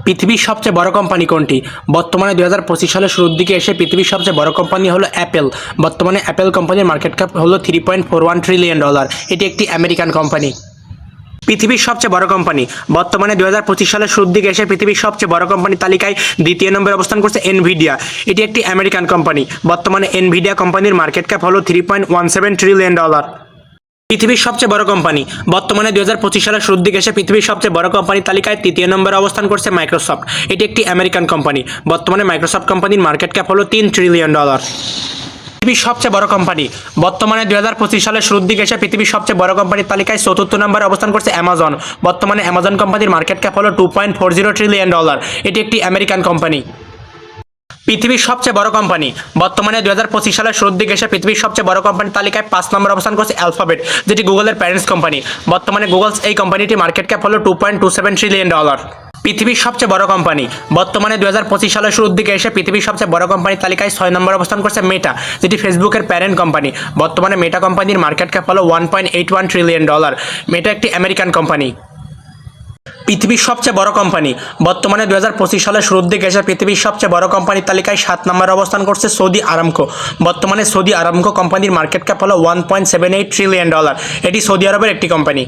পৃথিবীর সবচেয়ে বড় কোম্পানি কোনটি? বর্তমানে 2025 সালের শুরুর দিকে এসে পৃথিবীর সবচেয়ে বড় কোম্পানি হলো অ্যাপেল। বর্তমানে অ্যাপেল কোম্পানির মার্কেট ক্যাপ হলো $3.41 ট্রিলিয়ন। এটি একটি আমেরিকান কোম্পানি। পৃথিবীর সবচেয়ে বড় কোম্পানি বর্তমানে 2025 সালের শুরুর দিকে এসে পৃথিবীর সবচেয়ে বড় কোম্পানির তালিকায় দ্বিতীয় নম্বরে অবস্থান করছে এনভিডিয়া। এটি একটি আমেরিকান কোম্পানি। বর্তমানে এনভিডিয়া কোম্পানির মার্কেট ক্যাপ হলো $3.17 ট্রিলিয়ন। পৃথিবীর সবচেয়ে বড় কোম্পানি বর্তমানে 2025 সালের শুরুর দিকে এসে পৃথিবীর সবচেয়ে বড় কোম্পানির তালিকায় তৃতীয় নম্বরে অবস্থান করছে মাইক্রোসফট। এটি একটি আমেরিকান কোম্পানি। বর্তমানে মাইক্রোসফট কোম্পানির মার্কেট ক্যাপ হলো $3 ট্রিলিয়ন। পৃথিবীর সবচেয়ে বড় কোম্পানি বর্তমানে 2025 সালের শুরুর দিকে এসে পৃথিবীর সবচেয়ে বড় কোম্পানির তালিকায় চতুর্থ নম্বরে অবস্থান করছে অ্যামাজন। বর্তমানে অ্যামাজন কোম্পানির মার্কেট ক্যাপ হলো $2.40 ট্রিলিয়ন। এটি একটি আমেরিকান কোম্পানি। পৃথিবীর সবচেয়ে বড় কোম্পানি বর্তমানে 2025 সালের শুরুর দিকে এসে পৃথিবীর সবচেয়ে বড় কোম্পানির তালিকায় 5 নম্বরে অবস্থান করছে অ্যালফাবেট, যেটি গুগলের প্যারেন্টস কোম্পানি। বর্তমানে গুগলস এই কোম্পানিটি মার্কেট ক্যাপ হলো $2.27 ট্রিলিয়ন। পৃথিবীর সবচেয়ে বড় কোম্পানি বর্তমানে 2025 সালের শুরুর দিকে এসে পৃথিবীর সবচেয়ে বড় কোম্পানির তালিকায় 6 নম্বরে অবস্থান করছে মেটা, যেটি ফেসবুকের প্যারেন্ট কোম্পানি। বর্তমানে মেটা কোম্পানির মার্কেট ক্যাপ হলো $1.81 ট্রিলিয়ন। মেটা একটি আমেরিকান কোম্পানি। পৃথিবীর সবচেয়ে বড় কোম্পানি বর্তমানে 2025 সালের শুরুর দিকে এসে পৃথিবীর সবচেয়ে বড় কোম্পানির তালিকায় 7 নম্বরে অবস্থান করছে সৌদি আরামকো। বর্তমানে সৌদি আরামকো কোম্পানির মার্কেট ক্যাপ হলো $1.78 ট্রিলিয়ন। এটি সৌদি আরবের একটি কোম্পানি।